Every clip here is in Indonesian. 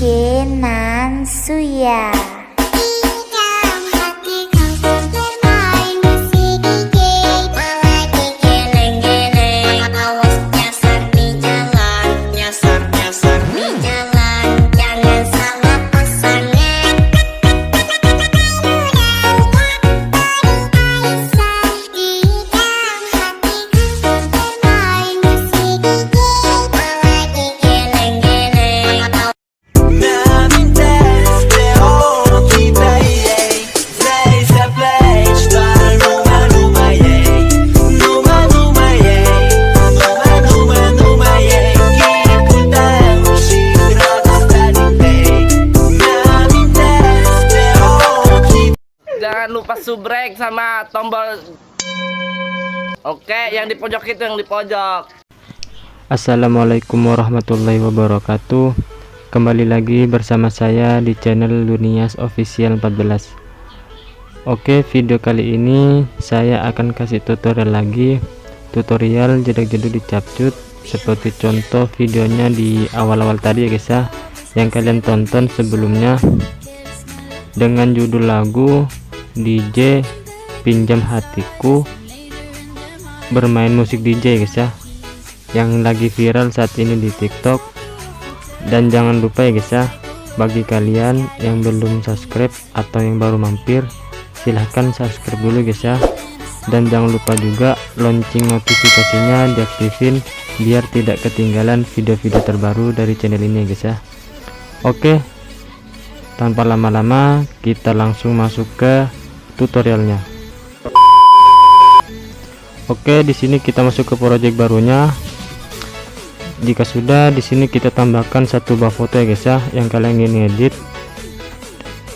DJ Nansuya. Jangan lupa subrek sama tombol. Oke, yang di pojok itu yang di pojok. Assalamualaikum warahmatullahi wabarakatuh. Kembali lagi bersama saya di channel Lunias Official 14. Oke, video kali ini saya akan kasih tutorial lagi. Tutorial jedak-jeduk dicapcut seperti contoh videonya di awal-awal tadi ya guys ya, yang kalian tonton sebelumnya, dengan judul lagu DJ Pinjam Hatiku bermain musik DJ guys ya, yang lagi viral saat ini di TikTok. Dan jangan lupa ya guys ya, bagi kalian yang belum subscribe atau yang baru mampir, silahkan subscribe dulu guys ya. Dan jangan lupa juga lonceng notifikasinya diaktifin biar tidak ketinggalan video-video terbaru dari channel ini guys ya. Oke, tanpa lama-lama kita langsung masuk ke tutorialnya. Oke, di sini kita masuk ke project barunya. Jika sudah, di sini kita tambahkan satu buah foto ya guys ya, yang kalian ingin edit.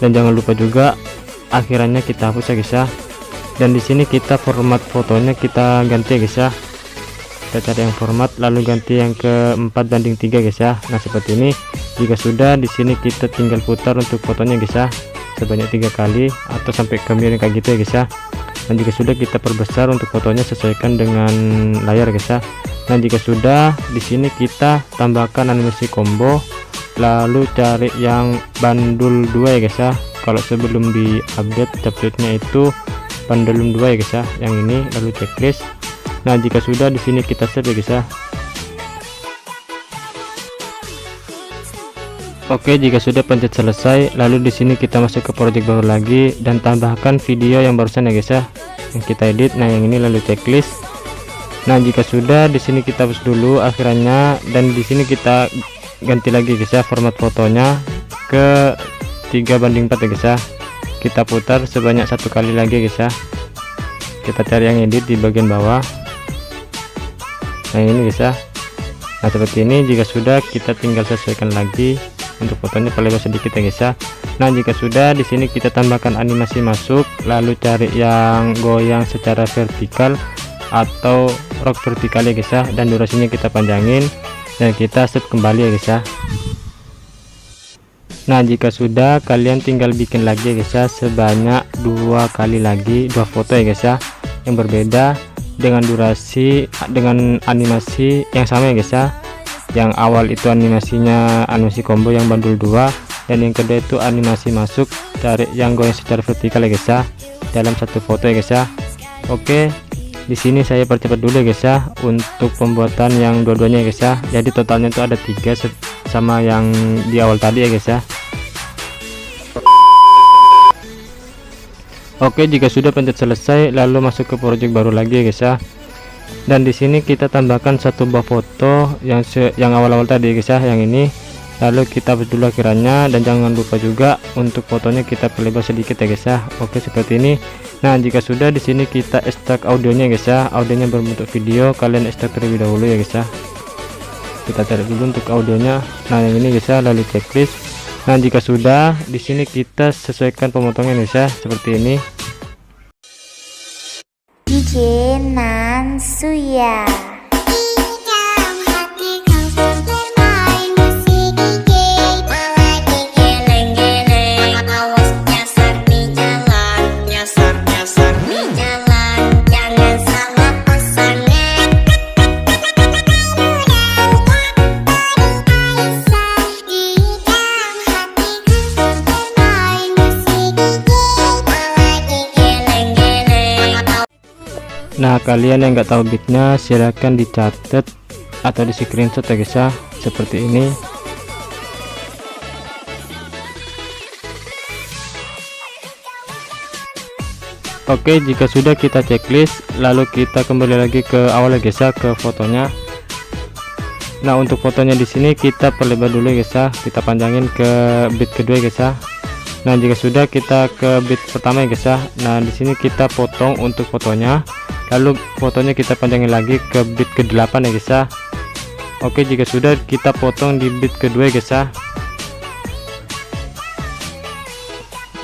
Dan jangan lupa juga akhirannya kita hapus ya guys ya. Dan di sini kita format fotonya kita ganti ya guys ya. Kita cari yang format lalu ganti yang ke 4:3 guys ya. Nah seperti ini. Jika sudah, di sini kita tinggal putar untuk fotonya guys ya, sebanyak 3 kali atau sampai ke miring kayak gitu ya guys ya. Dan jika sudah, kita perbesar untuk fotonya sesuaikan dengan layar guys ya. Nah jika sudah, di sini kita tambahkan animasi combo, lalu cari yang bandul 2 ya guys ya. Kalau sebelum di update capcutnya itu bandul 2 ya guys ya, yang ini, lalu checklist. Nah jika sudah, di sini kita save ya guys ya. Oke, jika sudah pencet selesai, lalu di sini kita masuk ke project baru lagi dan tambahkan video yang barusan ya guys ya, yang kita edit. Nah yang ini lalu checklist. Nah jika sudah, di sini kita hapus dulu akhirannya dan di sini kita ganti lagi guys ya format fotonya ke 3:4 ya guys ya. Kita putar sebanyak 1 kali lagi guys ya. Kita cari yang edit di bagian bawah. Nah ini guys ya. Nah seperti ini. Jika sudah, kita tinggal sesuaikan lagi untuk fotonya lebar sedikit ya guys ya. Nah jika sudah, di sini kita tambahkan animasi masuk, lalu cari yang goyang secara vertikal atau rock vertikal ya guys ya, dan durasinya kita panjangin dan kita save kembali ya guys ya. Nah jika sudah, kalian tinggal bikin lagi ya guys ya, sebanyak 2 kali lagi 2 foto ya guys ya, yang berbeda dengan durasi, dengan animasi yang sama ya guys ya. Yang awal itu animasinya animasi combo yang bandul 2, dan yang kedua itu animasi masuk cari yang goyang secara vertikal ya guys ya, dalam satu foto ya guys ya. Oke, di sini saya percepat dulu ya guys ya untuk pembuatan yang dua-duanya ya guys ya. Jadi totalnya itu ada 3 sama yang di awal tadi ya guys ya. Oke, jika sudah pencet selesai, lalu masuk ke project baru lagi ya guys ya. Dan di sini kita tambahkan satu buah foto yang awal-awal tadi guys ya, yang ini. Lalu kita hapus dulu akhirannya dan jangan lupa juga untuk fotonya kita perlebar sedikit ya guys ya. Oke, seperti ini. Nah jika sudah, di sini kita ekstrak audionya guys ya. Audionya berbentuk video, kalian ekstrak terlebih dahulu ya guys ya. Kita cari dulu untuk audionya. Nah yang ini guys ya, lalu checklist. Nah jika sudah, di sini kita sesuaikan pemotongan guys ya, seperti ini. DJ Nansuya. kalian yang nggak tahu bitnya, silahkan dicatat atau di screenshot ya guys ya, seperti ini. Oke, jika sudah kita checklist, lalu kita kembali lagi ke awal ya guys ya, ke fotonya. Nah, untuk fotonya di sini kita perlebar dulu ya guys ya, kita panjangin ke bit kedua ya guys ya. Nah, jika sudah kita ke bit pertama ya guys ya. Nah, di sini kita potong untuk fotonya, lalu fotonya kita panjangin lagi ke bit ke-8 ya guys ya. Oke, jika sudah kita potong di bit kedua ya guys ya.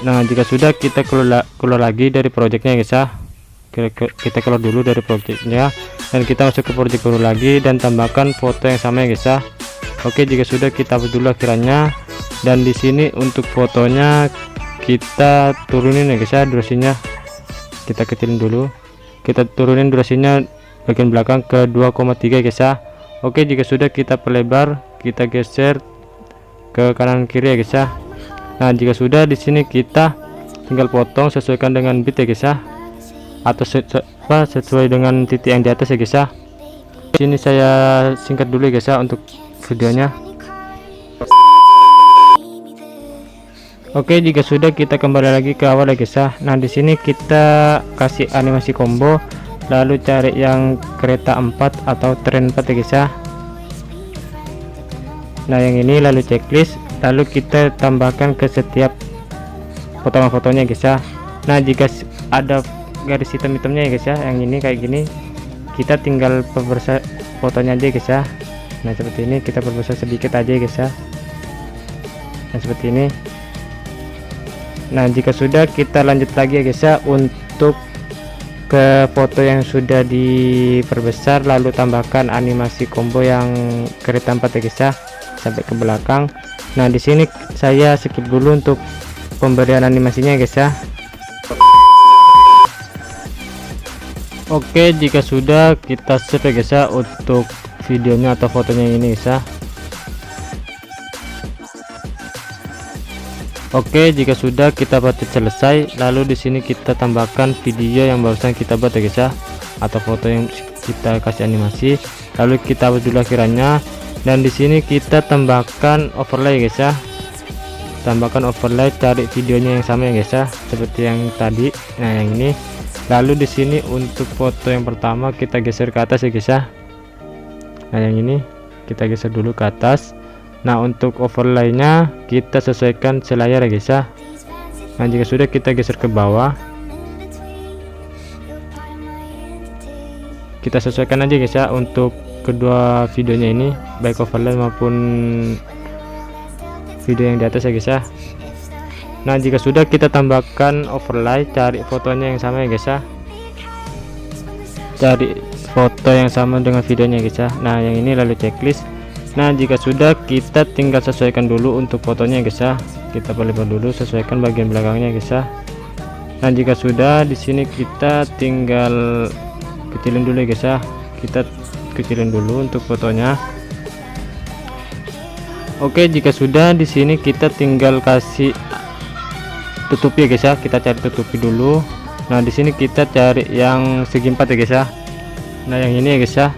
Nah, jika sudah kita keluar lagi dari projectnya guys ya, kita keluar dulu dari projectnya dan kita masuk ke project baru lagi dan tambahkan foto yang sama ya guys ya. Oke, jika sudah kita hapus dulu akhirannya, dan di sini untuk fotonya kita turunin ya guys ya, durasinya kita kecilin dulu, kita turunin durasinya bagian belakang ke 2,3 guys ya. Oke, jika sudah kita perlebar, kita geser ke kanan kiri ya guys ya. Nah, jika sudah di sini kita tinggal potong sesuaikan dengan bit ya guys ya, atau sesuai dengan titik yang di atas ya guys ya. Di sini saya singkat dulu ya guys ya untuk videonya. Oke, jika sudah kita kembali lagi ke awal ya guys ya. Nah, di sini kita kasih animasi combo, lalu cari yang kereta 4 atau tren 4 ya guys ya. Nah, yang ini lalu checklist, lalu kita tambahkan ke setiap potongan fotonya guys ya. Nah, jika ada garis hitam-hitamnya ya guys ya, yang ini kayak gini, kita tinggal perbesar fotonya aja guys ya. Nah, seperti ini kita perbesar sedikit aja guys ya. Nah, seperti ini. Nah, jika sudah kita lanjut lagi ya guys ya untuk ke foto yang sudah diperbesar, lalu tambahkan animasi combo yang kereta 4 ya guys ya, sampai ke belakang. Nah, di sini saya skip dulu untuk pemberian animasinya guys ya. Oke, jika sudah kita save ya guys ya untuk videonya atau fotonya ini guys ya. Oke, jika sudah kita buat selesai, lalu di sini kita tambahkan video yang barusan kita buat ya guys ya, atau foto yang kita kasih animasi, lalu kita buat dulu akhirannya. Dan di sini kita tambahkan overlay guys ya, tambahkan overlay, cari videonya yang sama ya guys ya, seperti yang tadi. Nah, yang ini, lalu di sini untuk foto yang pertama kita geser ke atas ya guys ya. Nah, yang ini kita geser dulu ke atas. Nah, untuk overlaynya kita sesuaikan selayar ya guys ya. Nah, jika sudah kita geser ke bawah, kita sesuaikan aja guys ya untuk kedua videonya ini, baik overlay maupun video yang di atas ya guys ya. Nah, jika sudah kita tambahkan overlay, cari fotonya yang sama ya guys ya, cari foto yang sama dengan videonya guys ya. Nah, yang ini lalu checklist. Nah, jika sudah kita tinggal sesuaikan dulu untuk fotonya guys ya, kita perlebar dulu, sesuaikan bagian belakangnya guys ya. Nah, jika sudah di sini kita tinggal kecilin dulu ya guys ya, kita kecilin dulu untuk fotonya. Oke, jika sudah di sini kita tinggal kasih tutupi ya guys ya, kita cari tutupi dulu. Nah, di sini kita cari yang segi 4 ya guys ya. Nah, yang ini ya guys ya,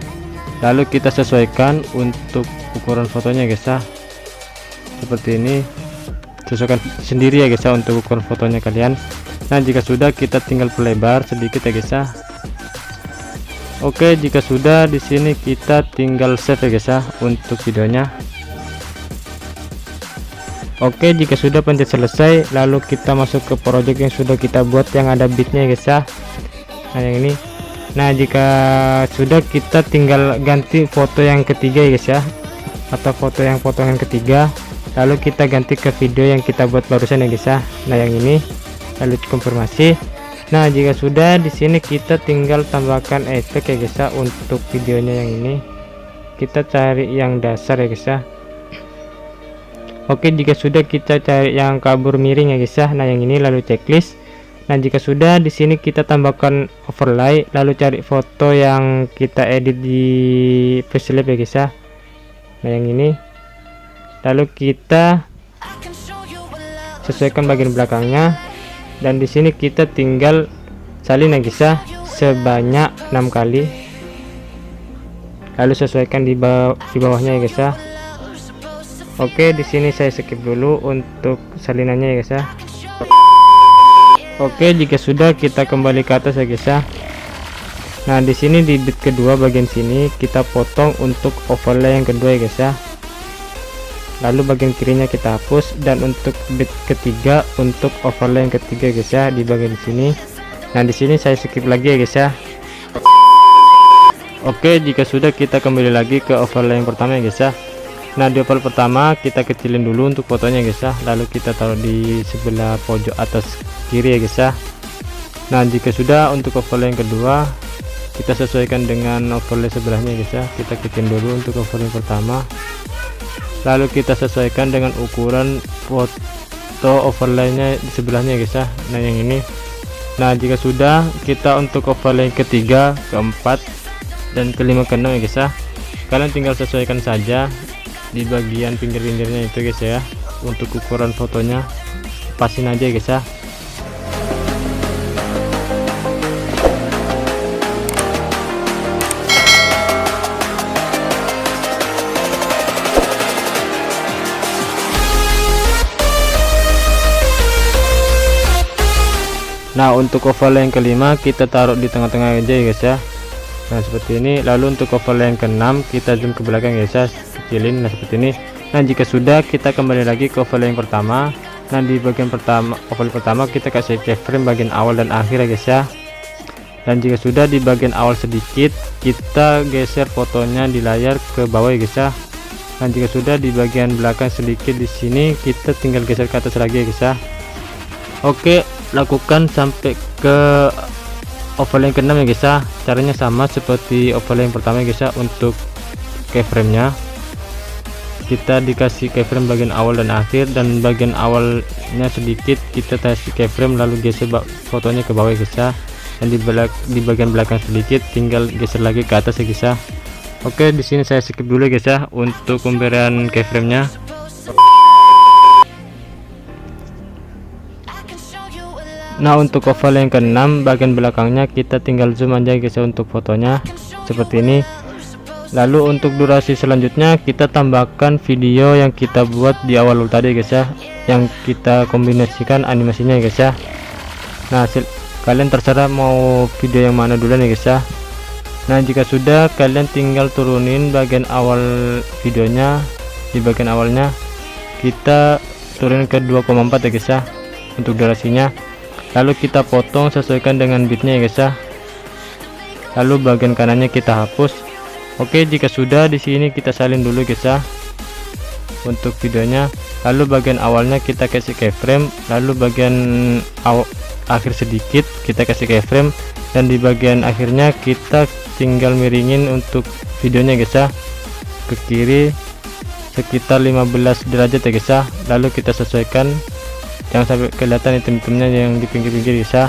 lalu kita sesuaikan untuk ukuran fotonya guys ya, seperti ini, sesuaikan sendiri ya guys ya untuk ukuran fotonya kalian. Nah, jika sudah kita tinggal perlebar sedikit ya guys ya. Oke, jika sudah di sini kita tinggal save ya guys ya untuk videonya. Oke, jika sudah pencet selesai, lalu kita masuk ke project yang sudah kita buat yang ada bitnya ya guys ya. Nah, yang ini. Nah, jika sudah kita tinggal ganti foto yang ketiga ya guys ya, atau foto yang potongan ketiga, lalu kita ganti ke video yang kita buat barusan ya guys ya. Nah, yang ini lalu konfirmasi. Nah, jika sudah di sini kita tinggal tambahkan efek ya guys ya untuk videonya yang ini, kita cari yang dasar ya guys ya. Oke, jika sudah kita cari yang kabur miring ya guys ya. Nah, yang ini lalu checklist. Nah, jika sudah di sini kita tambahkan overlay, lalu cari foto yang kita edit di facelift ya guys ya. Nah, yang ini lalu kita sesuaikan bagian belakangnya, dan di sini kita tinggal salin ya guys ya, sebanyak 6 kali, lalu sesuaikan di bawahnya ya guys ya. Oke, di sini saya skip dulu untuk salinannya ya guys ya. Oke, jika sudah kita kembali ke atas ya guys ya. Nah, di sini di bit kedua bagian sini kita potong untuk overlay yang kedua ya guys ya. Lalu bagian kirinya kita hapus, dan untuk bit ketiga untuk overlay yang ketiga guys ya di bagian sini. Nah, di sini saya skip lagi ya guys ya. Oke, jika sudah kita kembali lagi ke overlay yang pertama ya guys ya. Nah, di overlay pertama kita kecilin dulu untuk fotonya guys ya, lalu kita taruh di sebelah pojok atas kiri ya guys ya. Nah, jika sudah untuk overlay yang kedua kita sesuaikan dengan overlay sebelahnya guys ya. Kita kecilin dulu untuk overlay yang pertama, lalu kita sesuaikan dengan ukuran foto overlaynya di sebelahnya guys ya. Nah, yang ini. Nah, jika sudah, kita untuk overlay ketiga, keempat, dan kelima, keenam ya guys ya. Kalian tinggal sesuaikan saja di bagian pinggir-pinggirnya itu guys ya. Untuk ukuran fotonya pasin aja guys ya. Nah, untuk overlay yang kelima kita taruh di tengah-tengah aja ya guys ya. Nah, seperti ini. Lalu untuk overlay yang keenam kita zoom ke belakang guys ya, kecilin. Nah, seperti ini. Nah, jika sudah kita kembali lagi ke overlay yang pertama. Nah, di bagian pertama, overlay pertama kita kasih keyframe bagian awal dan akhir ya guys ya. Dan jika sudah, di bagian awal sedikit kita geser fotonya di layar ke bawah ya guys ya. Dan jika sudah, di bagian belakang sedikit di sini kita tinggal geser ke atas lagi ya guys ya. Oke, lakukan sampai ke overlay yang keenam ya guys ya. Caranya sama seperti overlay yang pertama ya guys ya. Untuk keyframe nya kita dikasih keyframe bagian awal dan akhir, dan bagian awalnya sedikit kita kasih keyframe lalu geser fotonya ke bawah ya guys ya. Dan di bagian belakang sedikit tinggal geser lagi ke atas ya guys ya. Oke, di sini saya skip dulu ya guys ya untuk pemberian keyframe nya. Nah, untuk overlay yang keenam bagian belakangnya kita tinggal zoom aja guys ya untuk fotonya seperti ini. Lalu untuk durasi selanjutnya kita tambahkan video yang kita buat di awal tadi guys ya, yang kita kombinasikan animasinya guys ya. Nah, kalian terserah mau video yang mana dulu nih guys ya. Nah, jika sudah, kalian tinggal turunin bagian awal videonya. Di bagian awalnya kita turunin ke 2,4 ya guys ya untuk durasinya. Lalu kita potong sesuaikan dengan bitnya ya guys ya. Lalu bagian kanannya kita hapus. Oke, jika sudah, di sini kita salin dulu guys ya untuk videonya. Lalu bagian awalnya kita kasih keyframe, lalu bagian akhir sedikit kita kasih keyframe, dan di bagian akhirnya kita tinggal miringin untuk videonya guys ya ke kiri sekitar 15 derajat ya guys ya. Lalu kita sesuaikan, jangan sampai kelihatan item-itemnya yang di pinggir-pinggir guys ya.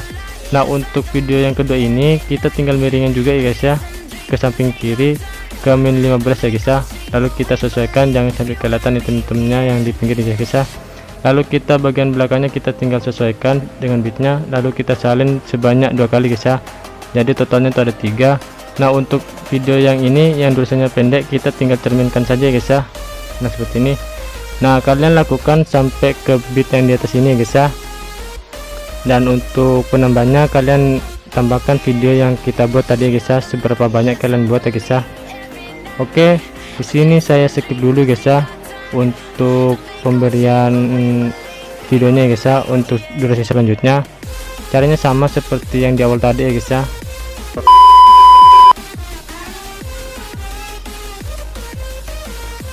Nah, untuk video yang kedua ini kita tinggal miringin juga ya guys ya ke samping kiri ke min 15 ya guys ya. Lalu kita sesuaikan, jangan sampai kelihatan item-itemnya yang di pinggir ya guys ya. Lalu kita bagian belakangnya kita tinggal sesuaikan dengan bitnya, lalu kita salin sebanyak 2 kali guys ya. Jadi totalnya itu ada 3. Nah, untuk video yang ini yang durasinya pendek kita tinggal cerminkan saja guys ya. Nah, seperti ini. Nah, kalian lakukan sampai ke bit yang di atas ini guys ya. Dan untuk penambahnya kalian tambahkan video yang kita buat tadi guys ya, seberapa banyak kalian buat ya guys ya. Oke, di sini saya skip dulu guys ya untuk pemberian videonya guys ya. Untuk durasi selanjutnya caranya sama seperti yang di awal tadi ya guys ya.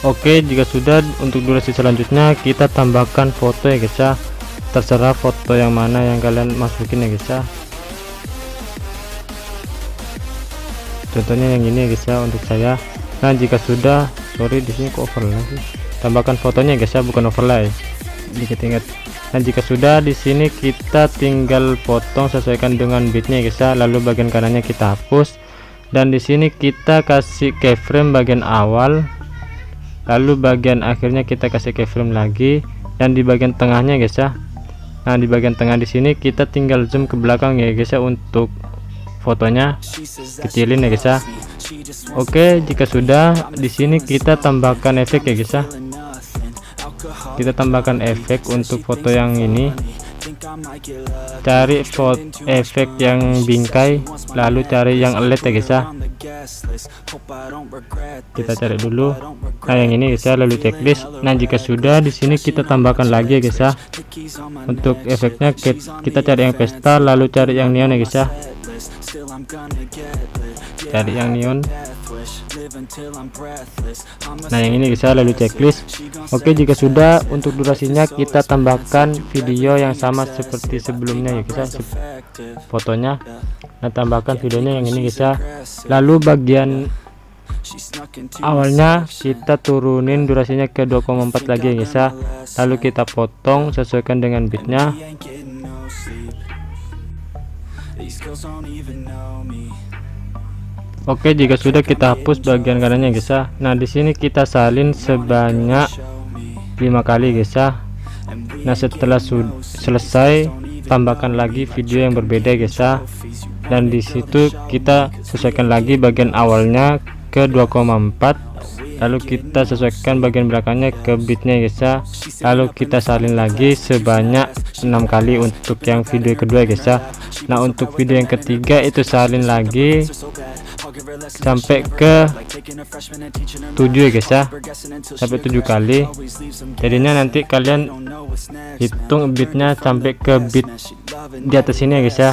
Oke, jika sudah, untuk durasi selanjutnya kita tambahkan foto ya guys ya. Terserah foto yang mana yang kalian masukin ya guys ya. Contohnya yang ini ya guys ya untuk saya. Nah, jika sudah, sorry di sini kok overlay sih. Tambahkan fotonya guys ya, bukan overlay. Ingat. Nah, jika sudah, di sini kita tinggal potong sesuaikan dengan bitnya guys ya. Lalu bagian kanannya kita hapus, dan di sini kita kasih keyframe bagian awal, lalu bagian akhirnya kita kasih keyframe lagi, dan di bagian tengahnya guys ya. Nah, di bagian tengah di sini kita tinggal zoom ke belakang ya guys ya untuk fotonya, kecilin ya guys ya. Oke, jika sudah, di sini kita tambahkan efek ya guys ya. Kita tambahkan efek untuk foto yang ini. Cari efek yang bingkai, lalu cari yang LED ya guys ya. Kita cari dulu. Nah, yang ini guys ya, lalu checklist. Nah, jika sudah, di sini kita tambahkan lagi ya guys ya. Untuk efeknya kita cari yang pesta, lalu cari yang neon ya guys ya. Cari yang neon. Nah, yang ini guys ya, lalu checklist. Oke, jika sudah, untuk durasinya kita tambahkan video yang sama seperti sebelumnya ya guys ya, fotonya. Nah, tambahkan videonya yang ini guys ya. Lalu bagian awalnya kita turunin durasinya ke 2,4 lagi ya guys ya. Lalu kita potong sesuaikan dengan bitnya. Oke, jika sudah, kita hapus bagian kanannya guys ya. Nah, di sini kita salin sebanyak 5 kali guys ya. Nah, setelah selesai, tambahkan lagi video yang berbeda guys ya. Dan di situ kita sesuaikan lagi bagian awalnya ke 2,4, lalu kita sesuaikan bagian belakangnya ke bitnya guys ya. Lalu kita salin lagi sebanyak 6 kali untuk yang video kedua guys ya. Nah, untuk video yang ketiga itu salin lagi sampai ke 7 ya guys ya, sampai 7 kali. Jadinya nanti kalian hitung bitnya sampai ke bit di atas sini ya guys ya.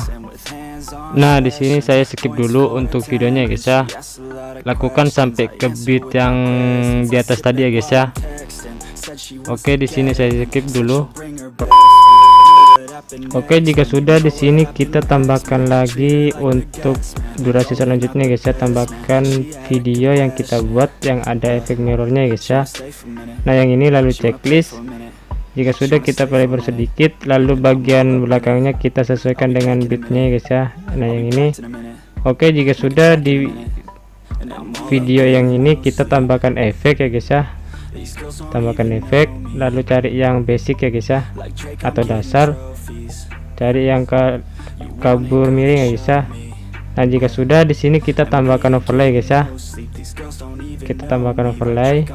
Nah, di sini saya skip dulu untuk videonya ya guys ya. Lakukan sampai ke bit yang di atas tadi ya guys ya. Oke, di sini saya skip dulu. Oke, jika sudah, di sini kita tambahkan lagi untuk durasi selanjutnya guys ya. Tambahkan video yang kita buat yang ada efek mirrornya guys ya. Nah, yang ini lalu checklist. Jika sudah, kita lebar sedikit, lalu bagian belakangnya kita sesuaikan dengan bitnya guys ya. Nah, yang ini. Oke, jika sudah, di video yang ini kita tambahkan efek ya guys ya. Tambahkan efek, lalu cari yang basic ya guys ya, atau dasar. Cari yang kabur miring ya guys ya. Nah, jika sudah, di sini kita tambahkan overlay guys ya. Kita tambahkan overlay.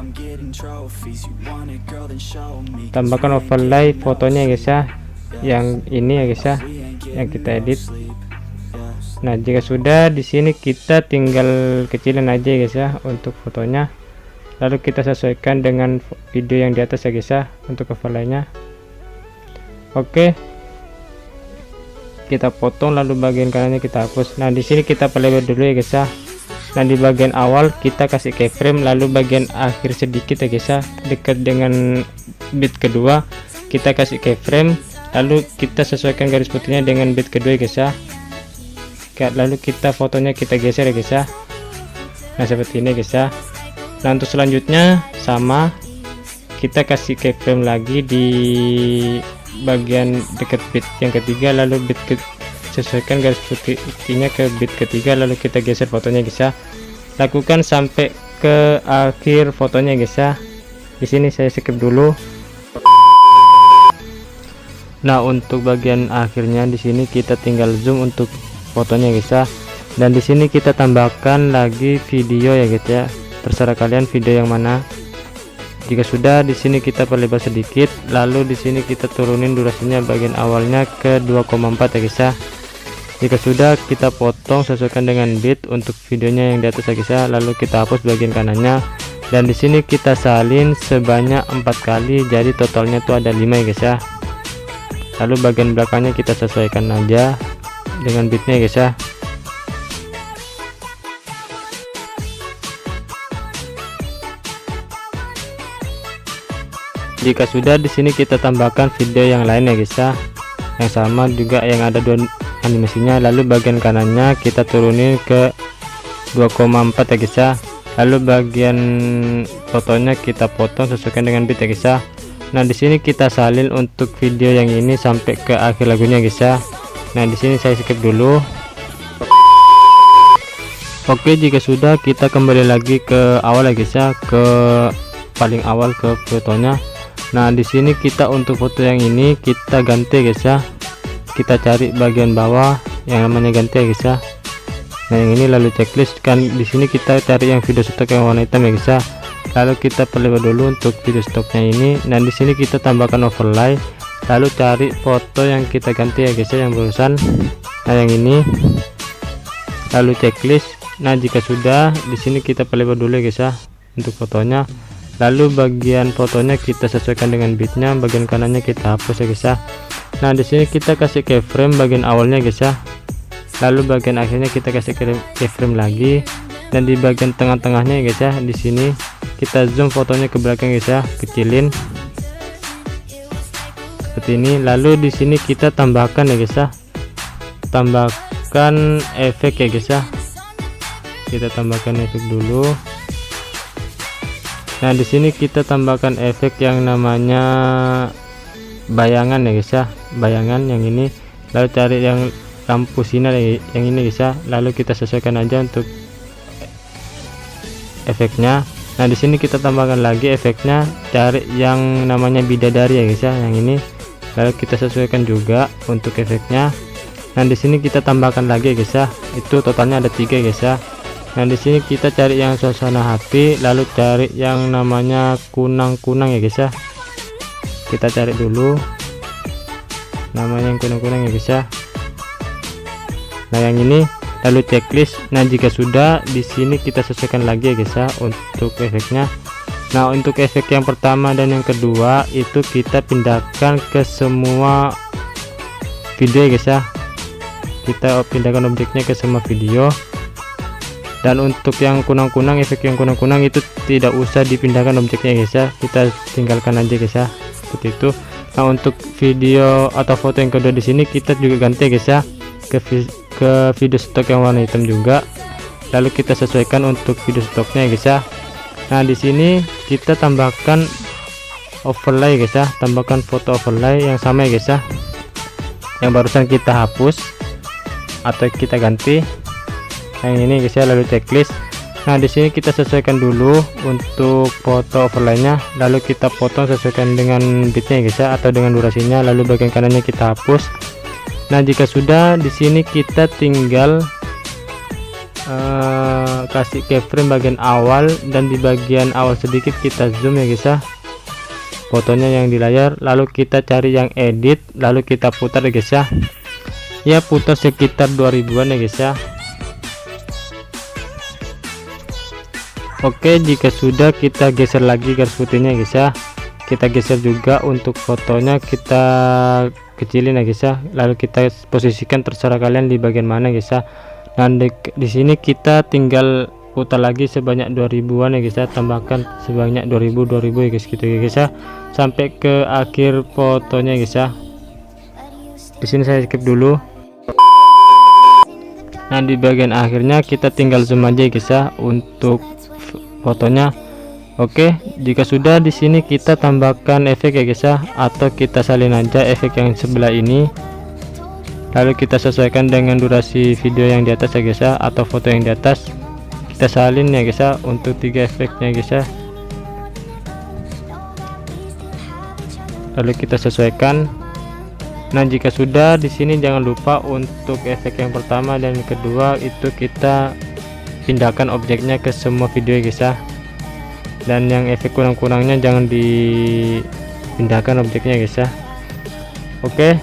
Tambahkan overlay fotonya guys ya, yang ini ya guys ya, yang kita edit. Nah, jika sudah, di sini kita tinggal kecilin aja guys ya untuk fotonya. Lalu kita sesuaikan dengan video yang di atas ya guys ya untuk overlaynya. Oke, kita potong, lalu bagian kanannya kita hapus. Nah, di sini kita perlebar dulu ya guys ya. Nah, di bagian awal kita kasih keyframe, lalu bagian akhir sedikit ya guys ya, dekat dengan bit kedua kita kasih keyframe, lalu kita sesuaikan garis putihnya dengan bit kedua ya guys ya. Lalu kita fotonya kita geser ya guys ya. Nah, seperti ini guys ya. Nah, untuk selanjutnya sama, kita kasih keyframe lagi di bagian dekat bit yang ketiga, lalu sesuaikan garis putihnya ke bit ketiga, lalu kita geser fotonya guys ya. Lakukan sampai ke akhir fotonya guys ya. Di sini saya skip dulu. Nah, untuk bagian akhirnya di sini kita tinggal zoom untuk fotonya guys ya. Dan di sini kita tambahkan lagi video ya guys ya. Terserah kalian video yang mana. Jika sudah, di sini kita perlebar sedikit, lalu di sini kita turunin durasinya bagian awalnya ke 2,4 ya guys ya. Jika sudah, kita potong sesuaikan dengan bit untuk videonya yang di atas ya guys ya. Lalu kita hapus bagian kanannya, dan di sini kita salin sebanyak 4 kali, jadi totalnya tuh ada 5 ya guys ya. Lalu bagian belakangnya kita sesuaikan aja dengan bitnya ya guys ya. Jika sudah, di sini kita tambahkan video yang lain ya guys ya, yang sama juga yang ada 2 animasinya. Lalu bagian kanannya kita turunin ke 2,4 ya guys ya. Lalu bagian fotonya kita potong sesuaikan dengan bit ya guys ya. Nah, di sini kita salin untuk video yang ini sampai ke akhir lagunya guys ya. Nah, di sini saya skip dulu. Oke, jika sudah, kita kembali lagi ke awal ya guys ya, ke paling awal ke fotonya. Nah, di sini kita untuk foto yang ini kita ganti guys ya. Kita cari bagian bawah yang namanya ganti ya guys ya. Nah yang ini lalu checklist kan, di sini kita cari yang video stok yang warna hitam ya guys ya. Lalu kita perlebar dulu untuk video stoknya ini. Nah di sini kita tambahkan overlay, lalu cari foto yang kita ganti ya guys ya, yang barusan. Nah yang ini lalu checklist. Nah jika sudah, di sini kita perlebar dulu ya guys ya untuk fotonya. Lalu bagian fotonya kita sesuaikan dengan bitnya, bagian kanannya kita hapus ya guys ya. Nah di sini kita kasih keyframe bagian awalnya guys ya. Lalu bagian akhirnya kita kasih keyframe lagi, dan di bagian tengah-tengahnya guys ya, di sini kita zoom fotonya ke belakang guys ya, kecilin seperti ini. Lalu di sini kita tambahkan ya guys ya, tambahkan efek ya guys ya. Kita tambahkan efek dulu. Nah di sini kita tambahkan efek yang namanya bayangan ya guys ya, bayangan yang ini. Lalu cari yang lampu sinar yang ini guys ya, lalu kita sesuaikan aja untuk efeknya. Nah di sini kita tambahkan lagi efeknya, cari yang namanya bidadari ya guys ya, yang ini. Lalu kita sesuaikan juga untuk efeknya. Nah di sini kita tambahkan lagi ya guys ya, itu totalnya ada 3 guys ya. Nah di sini kita cari yang suasana hati, lalu cari yang namanya kunang-kunang ya guys ya. Kita cari dulu namanya yang kunang-kunang ya guys ya. Nah yang ini lalu checklist. Nah jika sudah, di sini kita sesuaikan lagi ya guys ya untuk efeknya. Nah untuk efek yang pertama dan yang kedua itu kita pindahkan ke semua video ya guys ya. Kita pindahkan objeknya ke semua video. Dan untuk yang kunang-kunang, efek yang kunang-kunang itu tidak usah dipindahkan objeknya ya guys ya, kita tinggalkan aja guys ya, seperti itu. Nah untuk video atau foto yang kedua di sini kita juga ganti ya guys ya ke video stok yang warna hitam juga. Lalu kita sesuaikan untuk video stoknya ya guys ya. Nah di sini kita tambahkan overlay guys ya, tambahkan foto overlay yang sama ya guys ya, yang barusan kita hapus atau kita ganti yang ini guys ya. Lalu checklist. Nah di sini kita sesuaikan dulu untuk foto overlaynya, lalu kita potong sesuaikan dengan bitnya guys ya, atau dengan durasinya. Lalu bagian kanannya kita hapus. Nah jika sudah, di sini kita tinggal kasih keyframe bagian awal, dan di bagian awal sedikit kita zoom ya guys ya fotonya yang di layar. Lalu kita cari yang edit, lalu kita putar ya guys ya, putar sekitar 2000-an ya guys ya. Oke, jika sudah, kita geser lagi garis putihnya guys ya. Kita geser juga untuk fotonya, kita kecilin ya guys ya. Lalu kita posisikan, terserah kalian di bagian mana guys ya. Dan di sini kita tinggal putar lagi sebanyak 2000-an ya guys ya, tambahkan sebanyak 2000 ya guys, gitu ya guys ya, sampai ke akhir fotonya guys ya. Di sini saya skip dulu. Nah di bagian akhirnya kita tinggal zoom aja guys ya untuk fotonya. Oke, jika sudah, di sini kita tambahkan efek ya guys ya, atau kita salin aja efek yang sebelah ini. Lalu kita sesuaikan dengan durasi video yang di atas ya guys ya, atau foto yang di atas. Kita salin ya guys ya untuk 3 efeknya guys ya. Lalu kita sesuaikan. Nah jika sudah, di sini jangan lupa untuk efek yang pertama dan yang kedua itu kita pindahkan objeknya ke semua video ya guys ya. Dan yang efek kurang-kurangnya jangan dipindahkan objeknya guys ya. Oke,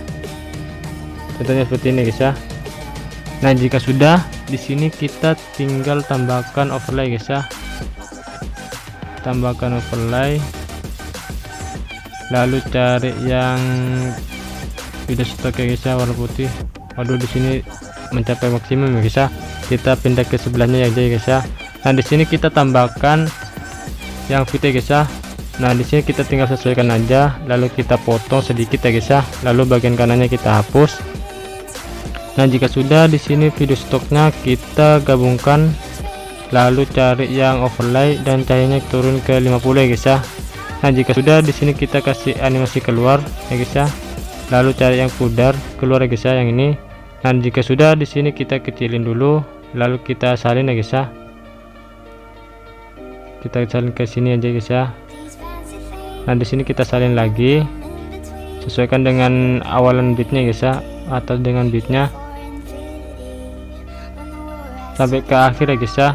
contohnya seperti ini guys ya. Nah jika sudah, di sini kita tinggal tambahkan overlay guys ya, tambahkan overlay, lalu cari yang video stok ya guys ya, warna putih. Waduh, di sini mencapai maksimum ya guys ya, kita pindah ke sebelahnya aja ya guys ya. Nah di sini kita tambahkan yang fit ya guys ya. Nah di sini kita tinggal sesuaikan aja, lalu kita potong sedikit ya guys ya, lalu bagian kanannya kita hapus. Nah jika sudah, di sini video stoknya kita gabungkan, lalu cari yang overlay dan cahayanya turun ke 50 ya guys ya. Nah jika sudah, di sini kita kasih animasi keluar ya guys ya, lalu cari yang pudar keluar ya guys ya, yang ini. Nah jika sudah, di sini kita kecilin dulu, lalu kita salin ya guys ya. Kita salin ke sini aja guys ya. Nah di sini kita salin lagi, sesuaikan dengan awalan bitnya guys ya, atau dengan bitnya. sampai ke akhir ya guys ya.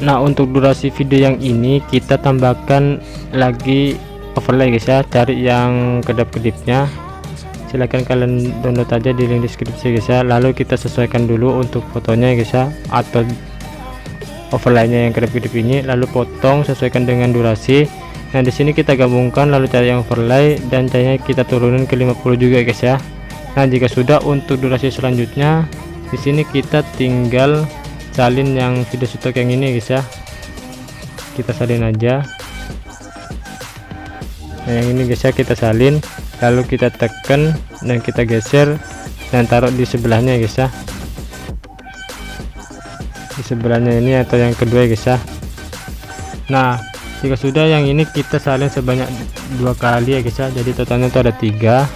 Nah, untuk durasi video yang ini kita tambahkan lagi overlay guys ya. Cari yang kedap-kedipnya, silahkan kalian download aja di link deskripsi guys ya. Lalu kita sesuaikan dulu untuk fotonya guys ya, atau overlaynya yang kedap-kedip ini, lalu potong sesuaikan dengan durasi. Nah, di sini kita gabungkan, lalu cari yang overlay dan caranya kita turunin ke 50 juga guys ya. Nah, jika sudah, untuk durasi selanjutnya di sini kita tinggal salin yang video stok yang ini guys ya. Kita salin aja. Nah, yang ini guys ya, kita salin, lalu kita tekan dan kita geser dan taruh di sebelahnya guys ya, di sebelahnya ini atau yang kedua guys ya. Nah, jika sudah, yang ini kita salin sebanyak 2 kali ya guys ya, jadi totalnya itu ada 3.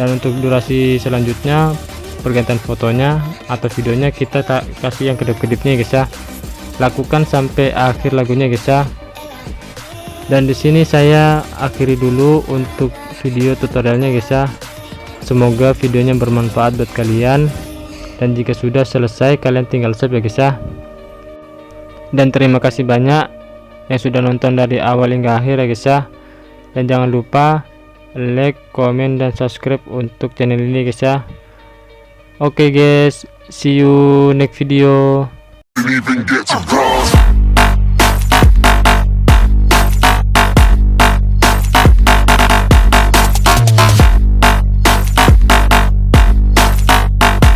Dan untuk durasi selanjutnya, pergantian fotonya atau videonya, kita kasih yang kedip-kedipnya guys ya. Lakukan sampai akhir lagunya guys ya. Dan di sini saya akhiri dulu untuk video tutorialnya guys ya. Semoga videonya bermanfaat buat kalian, dan jika sudah selesai kalian tinggal save ya guys ya. Dan terima kasih banyak yang sudah nonton dari awal hingga akhir ya guys ya. Dan jangan lupa like, komen, dan subscribe untuk channel ini guys ya. Oke guys, see you next video.